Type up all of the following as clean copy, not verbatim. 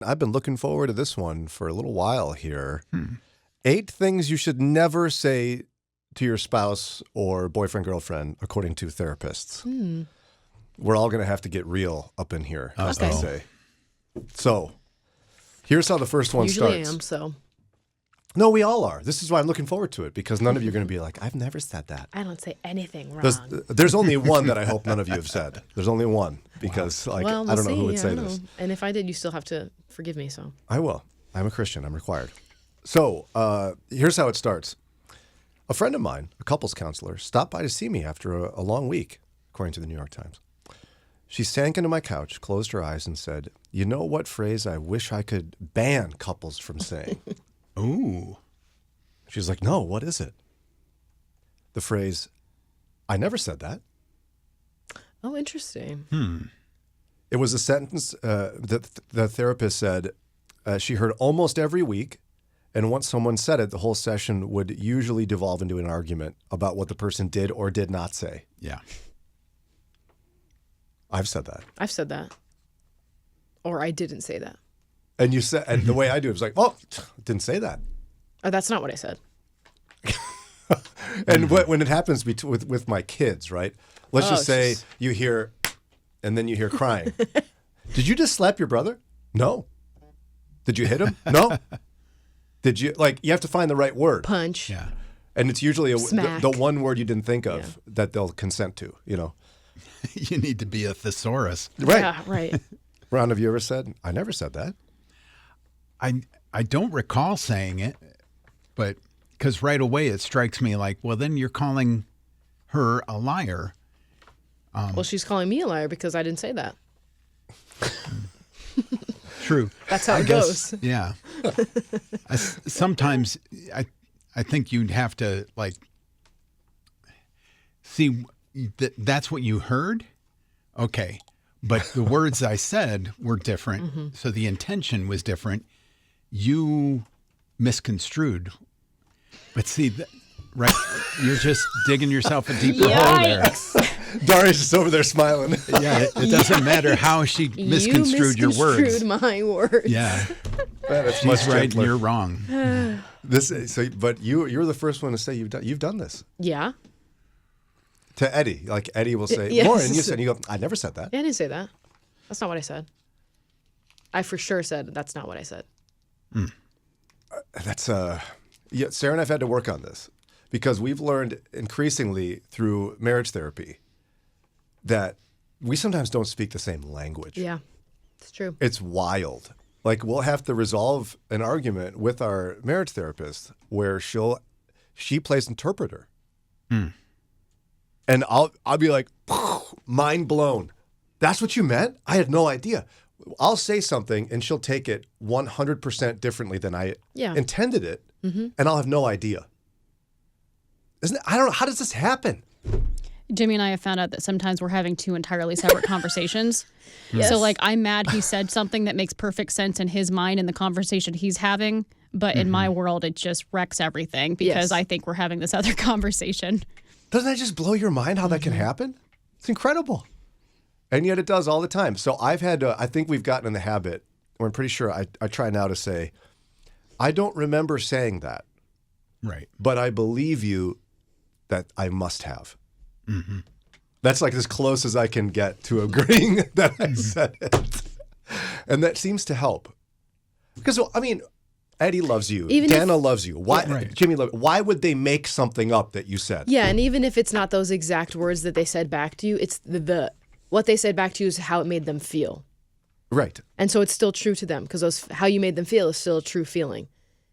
I've been looking forward to this one for a little while here. 8 things you should never say to your spouse or boyfriend, girlfriend, according to therapists. We're all going to have to get real up in here, as they say. So, here's how the first one starts. Usually I am, so. No, we all are. This is why I'm looking forward to it, because none of you are going to be like, I've never said that. I don't say anything wrong. There's only one that I hope none of you have said. There's only one, because I don't know who would say this. And if I did, you still have to forgive me, so. I will. I'm a Christian. I'm required. So here's how it starts. A friend of mine, a couples counselor, stopped by to see me after a long week, according to the New York Times. She sank into my couch, closed her eyes, and said, "You know what phrase I wish I could ban couples from saying?" Ooh. She's like, "No, what is it?" The phrase, "I never said that." Oh, interesting. It was a sentence that the therapist said she heard almost every week. And once someone said it, the whole session would usually devolve into an argument about what the person did or did not say. Yeah. I've said that. I've said that. Or I didn't say that. And you said, and the way I do it was like, "Oh, didn't say that." Oh, that's not what I said. And when it happens with my kids, right? Let's just say you hear, and then you hear crying. Did you just slap your brother? No. Did you hit him? No. Did you, you have to find the right word. Punch. Yeah. And it's usually Smack. the one word you didn't think of that they'll consent to, you know? You need to be a thesaurus. Right. Yeah, right. Ron, have you ever said, "I never said that"? I don't recall saying it, but because right away it strikes me like, well, then you're calling her a liar. Well, she's calling me a liar because I didn't say that. True. That's how it goes. Yeah. Sometimes I think you'd have to see that's what you heard. Okay. But the words I said were different. So the intention was different. You misconstrued. But see, right, you're just digging yourself a deeper hole there. Daria's just over there smiling. Yeah, it doesn't matter how she misconstrued your words. You misconstrued my words. Yeah. That's She's much right gentler. and you're wrong. But you're the first one to say you've done this. Yeah. To Eddie. Like Eddie will say, Yes. "Lauren, you said," you go, "I never said that." Yeah, I didn't say that. That's not what I said. I for sure said that's not what I said. That's Sarah and I've had to work on this because we've learned increasingly through marriage therapy that we sometimes don't speak the same language. Yeah, it's true. It's wild. Like we'll have to resolve an argument with our marriage therapist where she plays interpreter. And I'll be like, mind blown. That's what you meant? I had no idea. I'll say something and she'll take it 100% differently than I intended it, and I'll have no idea. I don't know, how does this happen? Jimmy and I have found out that sometimes we're having 2 entirely separate conversations. Yes. So I'm mad he said something that makes perfect sense in his mind in the conversation he's having, but in my world it just wrecks everything because I think we're having this other conversation. Doesn't that just blow your mind how that can happen? It's incredible. And yet it does all the time. So I've had I think we've gotten in the habit, or I'm pretty sure I try now to say, "I don't remember saying that." Right. But I believe you that I must have. That's like as close as I can get to agreeing that I said it. And that seems to help. Because, I mean, Eddie loves you. Dana loves you. Why, Jimmy loves you. Why would they make something up that you said? Yeah, and even if it's not those exact words that they said back to you, it's what they said back to you is how it made them feel. Right. And so it's still true to them because how you made them feel is still a true feeling.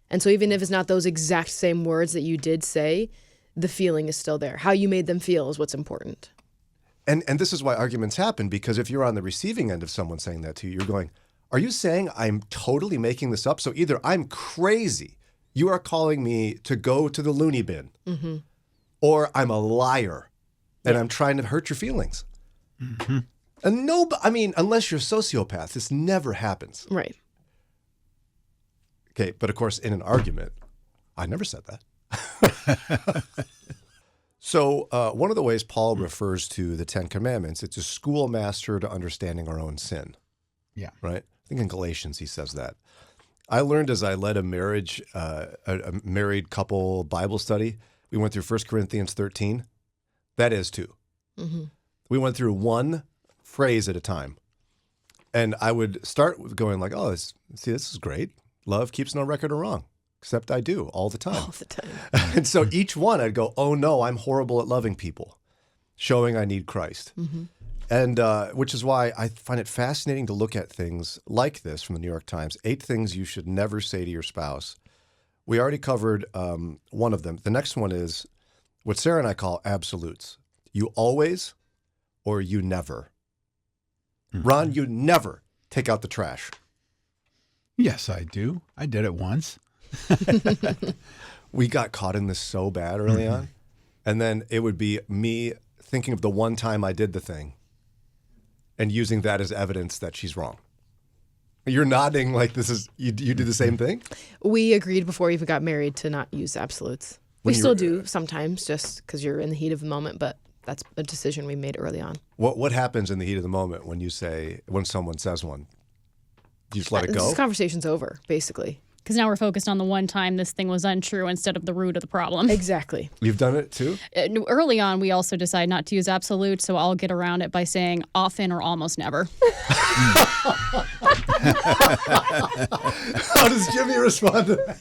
And so even if it's not those exact same words that you did say, the feeling is still there. How you made them feel is what's important. And this is why arguments happen, because if you're on the receiving end of someone saying that to you, you're going, "Are you saying I'm totally making this up?" So either I'm crazy, you are calling me to go to the loony bin, or I'm a liar and I'm trying to hurt your feelings. And unless you're a sociopath, this never happens. Right. Okay, but of course, in an argument, I never said that. So one of the ways Paul refers to the Ten Commandments, it's a schoolmaster to understanding our own sin. Yeah. Right? think in Galatians he says that. I learned as I led a married couple Bible study, we went through 1 Corinthians 13. That is 2. Mm-hmm. We went through one phrase at a time. And I would start with going like, oh, this is great. Love keeps no record of wrong, except I do all the time. All the time. And so each one I'd go, oh no, I'm horrible at loving people, showing I need Christ. Mm-hmm. And which is why I find it fascinating to look at things like this from the New York Times, 8 things you should never say to your spouse. We already covered one of them. The next one is what Sarah and I call absolutes. You always or you never. Ron, you never take out the trash. Yes, I do. I did it once. We got caught in this so bad early on. And then it would be me thinking of the one time I did the thing and using that as evidence that she's wrong. You're nodding like this is, you do the same thing? We agreed before we even got married to not use absolutes. We still do sometimes just because you're in the heat of the moment, but that's a decision we made early on. What happens in the heat of the moment when someone says one? Do you just let it go? This conversation's over, basically. Because now we're focused on the one time this thing was untrue instead of the root of the problem. Exactly. You've done it too? Early on, we also decided not to use absolute, so I'll get around it by saying often or almost never. How does Jimmy respond to that?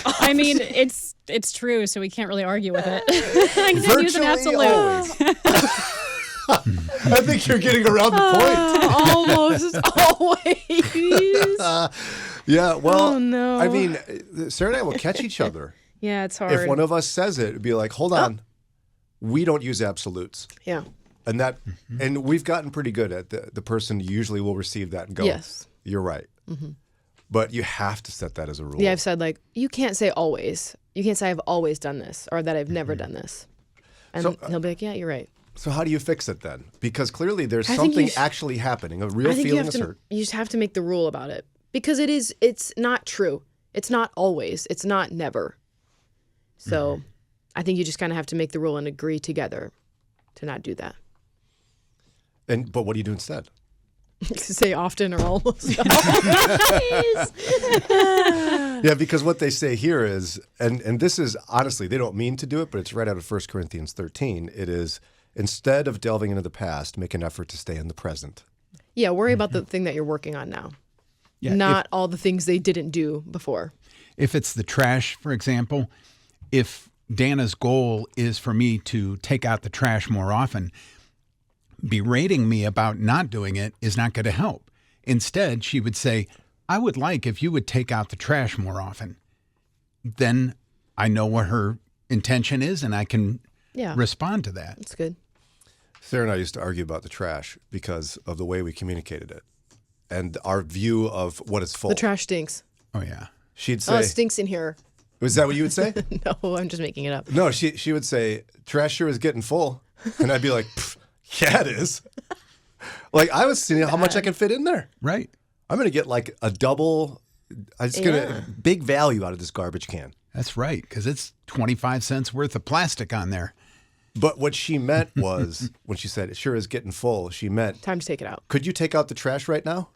I mean, it's true, so we can't really argue with it. I can use an Virtually absolute. always. I think you're getting around the point. Almost always. Yeah, well, Oh, no. I mean, Sarah and I will catch each other. Yeah, it's hard. If one of us says it, it'd be like, hold on, we don't use absolutes. Yeah. And and we've gotten pretty good at the person usually will receive that and go, Yes. you're right. But you have to set that as a rule. Yeah, I've said like, you can't say always. You can't say I've always done this or that I've never done this. And So, he'll be like, yeah, you're right. So how do you fix it then? Because clearly there's I think something you actually happening, a real I think feeling is hurt. you just have to make the rule about it because it's not true. It's not always. It's not never. So I think you just kind of have to make the rule and agree together to not do that. But what do you do instead? Say often or almost always. Yeah, because what they say here is, and this is honestly, they don't mean to do it, but it's right out of 1 Corinthians 13. It is, instead of delving into the past, make an effort to stay in the present. Yeah, worry about the thing that you're working on now. Yeah, Not all the things they didn't do before. If it's the trash, for example, if Dana's goal is for me to take out the trash more often, berating me about not doing it is not going to help. Instead, she would say, I would like if you would take out the trash more often. Then I know what her intention is and I can Yeah, respond to that. that's good. Sarah and I used to argue about the trash because of the way we communicated it and our view of what is full. The trash stinks. Oh, yeah. She'd Oh, say, it stinks in here. was that what you would say? No, I'm just making it up. No, she would say, trash sure is getting full. And I'd be like, yeah, it is. Like I was seeing how much I can fit in there. Right. I'm going to get like a double, I'm just going to, big value out of this garbage can. That's right, because it's 25 cents worth of plastic on there. But what she meant was, when she said, it sure is getting full, she meant, Time to take it out. could you take out the trash right now?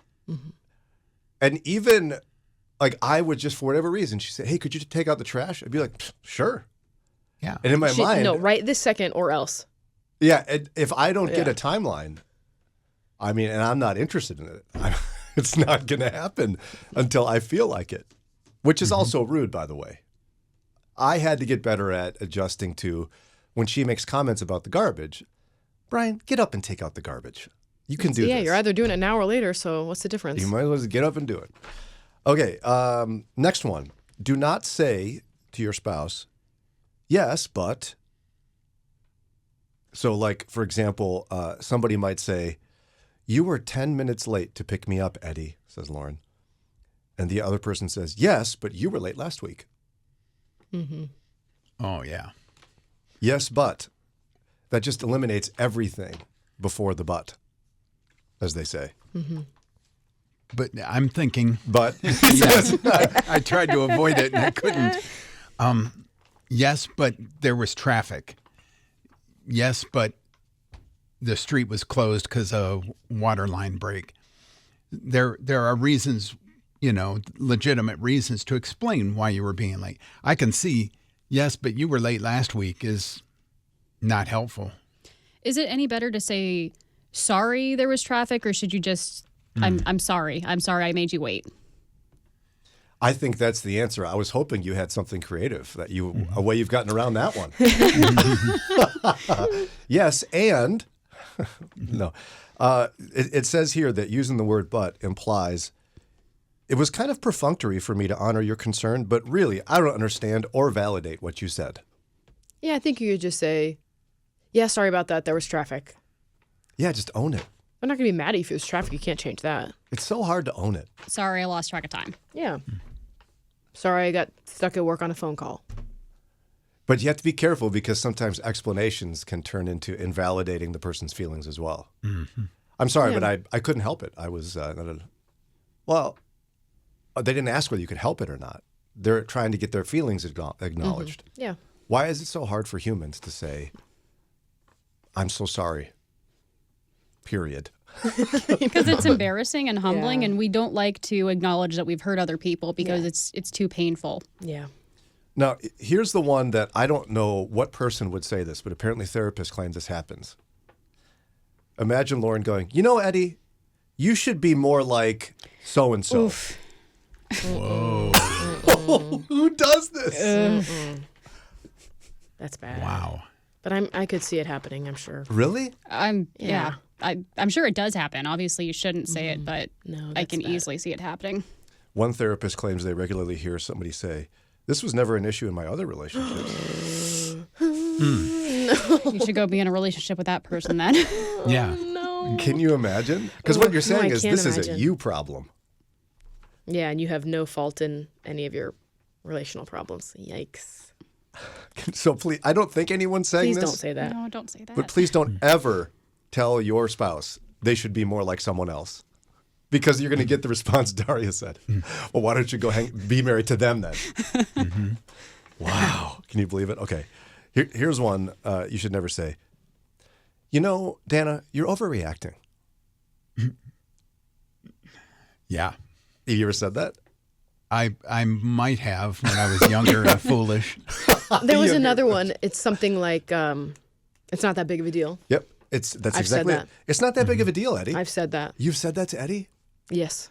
And even like I would just, for whatever reason, she said, hey, could you take out the trash? I'd be like, sure. Yeah. And in my mind, No, right this second or else. yeah, if I don't get Yeah. a timeline, I mean, and I'm not interested in it, it's not going to happen until I feel like it, which is also rude, by the way. I had to get better at adjusting to when she makes comments about the garbage. Brian, get up and take out the garbage. You can do Yeah, this. you're either doing it now or later, so what's the difference? You might as well get up and do it. Okay, next one. Do not say to your spouse, yes, but. So, like, for example, somebody might say, you were 10 minutes late to pick me up, Eddie, says Lauren. And the other person says, yes, but you were late last week. Oh, yeah. Yes, but. That just eliminates everything before the but, as they say. But I'm thinking, But. I tried to avoid it and I couldn't. Yes, but there was traffic. Yes, but the street was closed because of water line break. there are reasons, legitimate reasons to explain why you were being late. I can see, yes, but you were late last week is not helpful. Is it any better to say, sorry there was traffic, or should you just, I'm sorry I made you wait? I think that's the answer. I was hoping you had something creative, a way you've gotten around that one. Yes, and no. It says here that using the word but implies it was kind of perfunctory for me to honor your concern, but really, I don't understand or validate what you said. Yeah, I think you could just say, yeah, sorry about that. There was traffic. Yeah, just own it. I'm not going to be mad at you if it was traffic. You can't change that. It's so hard to own it. Sorry, I lost track of time. Yeah. Sorry, I got stuck at work on a phone call. But you have to be careful because sometimes explanations can turn into invalidating the person's feelings as well. Mm-hmm. I'm sorry, but I couldn't help it. I was well, they didn't ask whether you could help it or not. They're trying to get their feelings acknowledged. Mm-hmm. Yeah. Why is it so hard for humans to say, I'm so sorry, period? Because it's embarrassing and humbling, Yeah. and we don't like to acknowledge that we've hurt other people because it's too painful. Yeah. Now, here's the one that I don't know what person would say this, but apparently therapists claim this happens. Imagine Lauren going, Eddie, you should be more like so-and-so. Whoa. Who does this? That's bad. Wow. But I could see it happening, I'm sure. Really? I'm Yeah. sure it does happen. Obviously, you shouldn't say it, but No, I that's can bad. easely see it happening. One therapist claims they regularly hear somebody say, this was never an issue in my other relationships. You should go be in a relationship with that person then. Yeah. No. Can you imagine? Because what you're No, I saying is can't this is a imagine. you problem. Yeah, and you have no fault in any of your relational problems. Yikes. So please, I don't think anyone's saying Please this. don't say that. No, don't say that. But please don't ever tell your spouse they should be more like someone else. Because you're going to get the response Daria said. Well, why don't you go be married to them then? Wow. Can you believe it? Okay. Here's one you should never say. Dana, you're overreacting. Yeah. Have you ever said that? I might have when I was younger and foolish. There was another one. It's something like, it's not that big of a deal. Yep. That's I've exactly said it. that. It's not that big of a deal, Eddie. I've said that. You've said that to Eddie? Yes.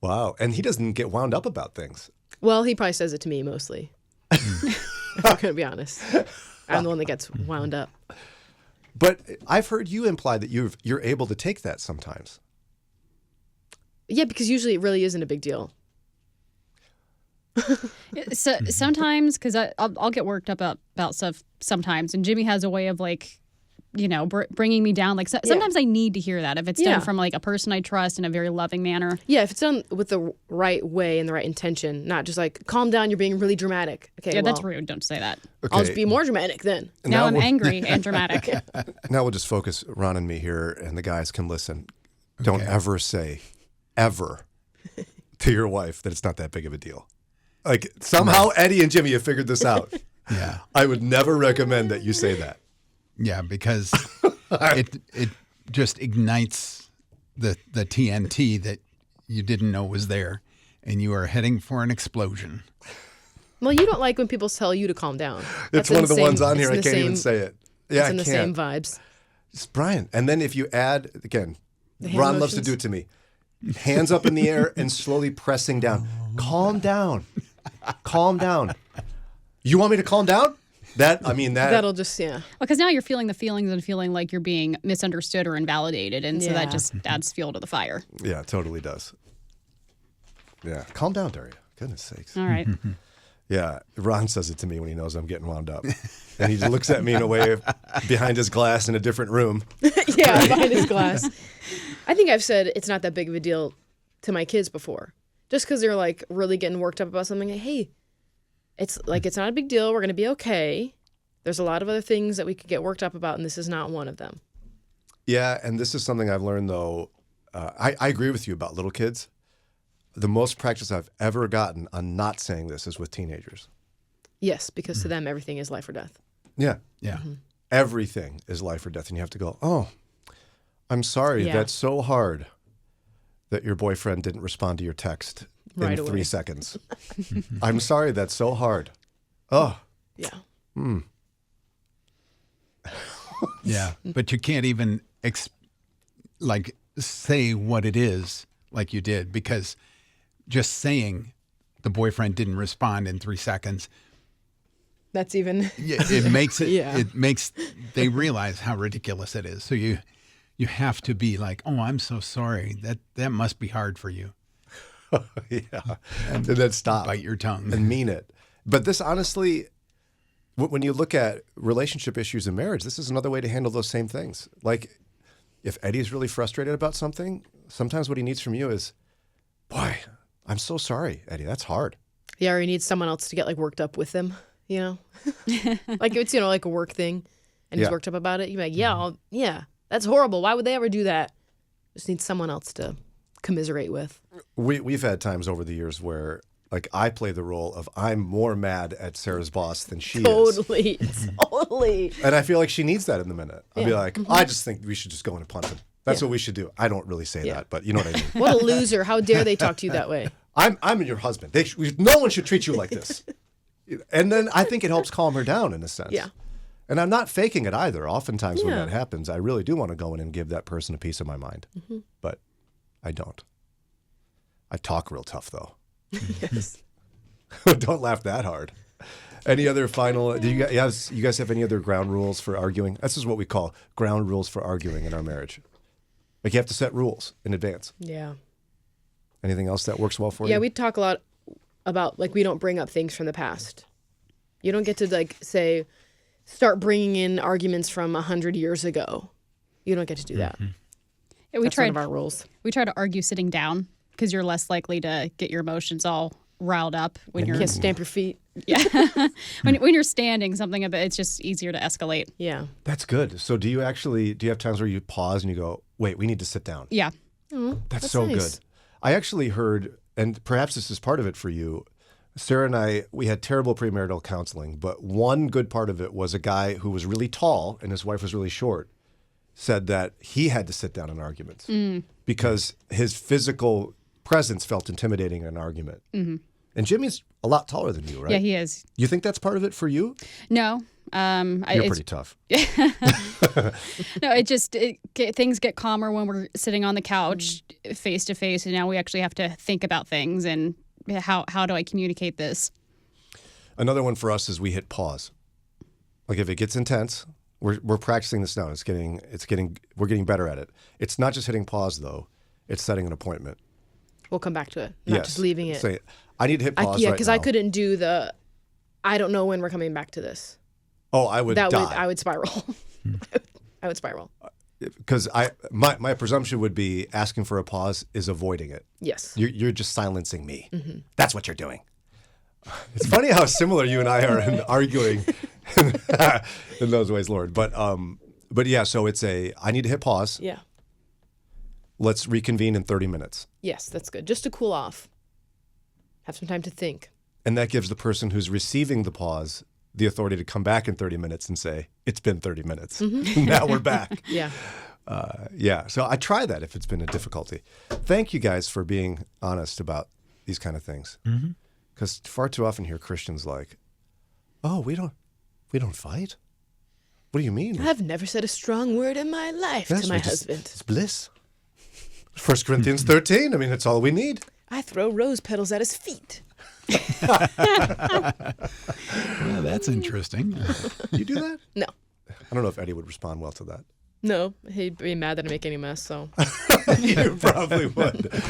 Wow. And he doesn't get wound up about things. Well, he probably says it to me mostly. I'm going to be honest. I'm the one that gets wound up. But I've heard you imply that you're able to take that sometimes. Yeah, because usually it really isn't a big deal. So sometimes, because I'll get worked up about stuff sometimes, and Jimmy has a way of bringing me down. Like sometimes I need to hear that if it's Yeah. done from like a person I trust in a very loving manner. Yeah, if it's done with the right way and the right intention, not just like, calm down, you're being really dramatic. Okay, Yeah, that's well, rude. Don't say that. I'll just be more dramatic then. Now I'm we'll- angry and dramatic. Now we'll just focus Ron and me here, and the guys can listen. Don't ever say, ever, to your wife that it's not that big of a deal. Like, somehow Eddie and Jimmy have figured this out. Yeah. I would never recommend that you say that. Yeah, because it just ignites the TNT that you didn't know was there, and you are heading for an explosion. Well, you don't like when people tell you to calm down. It's That's one in of the same- ones on it's here. in I the can't even same- say it. Yeah, It's in I the can't. same vibes. It's Brian. And then if you add, again, hand Ron loves to motions? do it to me. Hands up in the air and slowly pressing down. Calm down. Calm down. You want me to calm down? That'll just, Because now you're feeling the feelings and feeling like you're being misunderstood or invalidated, and so Yeah. that just adds fuel to the fire. Yeah, it totally does. Yeah. Calm down, Daria. Goodness sakes. All right. Yeah. Ron says it to me when he knows I'm getting wound up. And he looks at me in a way behind his glass in a different room. yeah, behind his glass. I think I've said it's not that big of a deal to my kids before. Just because they're like really getting worked up about something. Like, hey, it's not a big deal. We're going to be okay. There's a lot of other things that we could get worked up about, and this is not one of them. Yeah, and this is something I've learned, though. I agree with you about little kids. The most practice I've ever gotten on not saying this is with teenagers. Yes, because to them, everything is life or death. Yeah. Yeah. Everything is life or death. And you have to go, oh, I'm sorry. Yeah. That's so hard. that your boyfriend didn't respond to your text Right in away. 3 seconds. I'm sorry, that's so hard. Oh, Yeah. Yeah, but you can't even say what it is like you did, because just saying the boyfriend didn't respond in 3 seconds, That's even. it makes it. Yeah. It makes they realize how ridiculous it is. So you have to be like, oh, I'm so sorry. That must be hard for you. yeah. And then stop. Bite your tongue. And mean it. But this honestly, when you look at relationship issues in marriage, this is another way to handle those same things. Like if Eddie's really frustrated about something, sometimes what he needs from you is, boy, I'm so sorry, Eddie. That's hard. Yeah, or he needs someone else to get like worked up with him, you know? Like it's, you know, like a work thing and he's Yeah. worked up about it. You're like, yeah, that's horrible. Why would they ever do that? Just need someone else to commiserate with. We've had times over the years where like I play the role of I'm more mad at Sarah's boss than she is. Totally. Totally. And I feel like she needs that in the minute. I'll be Yeah. like, I just think we should just go in and punch him. That's what we should do. I don't really say Yeah. that, but you know what I mean. What a loser. How dare they talk to you that way? I'm your husband. No one should treat you like this. And then I think it helps calm her down in a sense. Yeah. And I'm not faking it either. Oftentimes when Yeah. that happens, I really do want to go in and give that person a piece of my mind. But I don't. I talk real tough though. Yes. Don't laugh that hard. Any other final? Do you guys have any other ground rules for arguing? This is what we call ground rules for arguing in our marriage. Like you have to set rules in advance. Yeah. Anything else that works well for you? Yeah, we talk a lot about like we don't bring up things from the past. You don't get to like say start bringing in arguments from 100 years ago. You don't get to do that. Yeah, we That's one tried. of our rules. We try to argue sitting down because you're less likely to get your emotions all riled up when you're Can't stamp your feet. when you're standing. Something about it's just easier to escalate. Yeah. That's good. So do you have times where you pause and you go, wait, we need to sit down? Yeah. That's so nice. good. I actually heard, and perhaps this is part of it for you, Sarah and I, we had terrible premarital counseling, but one good part of it was a guy who was really tall and his wife was really short said that he had to sit down in arguments because his physical presence felt intimidating in an argument. And Jimmy's a lot taller than you, right? Yeah, he is. You think that's part of it for you? No. You're It's pretty tough. No, things get calmer when we're sitting on the couch face to face, and now we actually have to think about things and how do I communicate this? Another one for us is we hit pause. Like if it gets intense, we're practicing this now. We're getting better at it. It's not just hitting pause though. It's setting an appointment. We'll come back to it. Not just leaving it. Say, I need to hit pause Yeah, right because now. I couldn't do the I don't know when we're coming back to this. Oh, I would die. I would spiral. I would spiral. Because my presumption would be asking for a pause is avoiding it. Yes. You're just silencing me. That's what you're doing. It's funny how similar you and I are in arguing in those ways, Lord. But yeah, so it's I need to hit pause. Yeah. Let's reconvene in 30 minutes. Yes, that's good. Just to cool off. Have some time to think. And that gives the person who's receiving the pause the authority to come back in 30 minutes and say, it's been 30 minutes. Now we're back. Yeah. Yeah. So I try that if it's been a difficulty. Thank you guys for being honest about these kind of things. Because far too often hear Christians like, oh, we don't fight? What do you mean? I've never said a strong word in my life to my we're just- husband. It's bliss. 1 Corinthians 13. I mean, that's all we need. I throw rose petals at his feet. Yeah, that's interesting. You do that? No. I don't know if Eddie would respond well to that. No. He'd be mad that I make any mess, so. You probably would.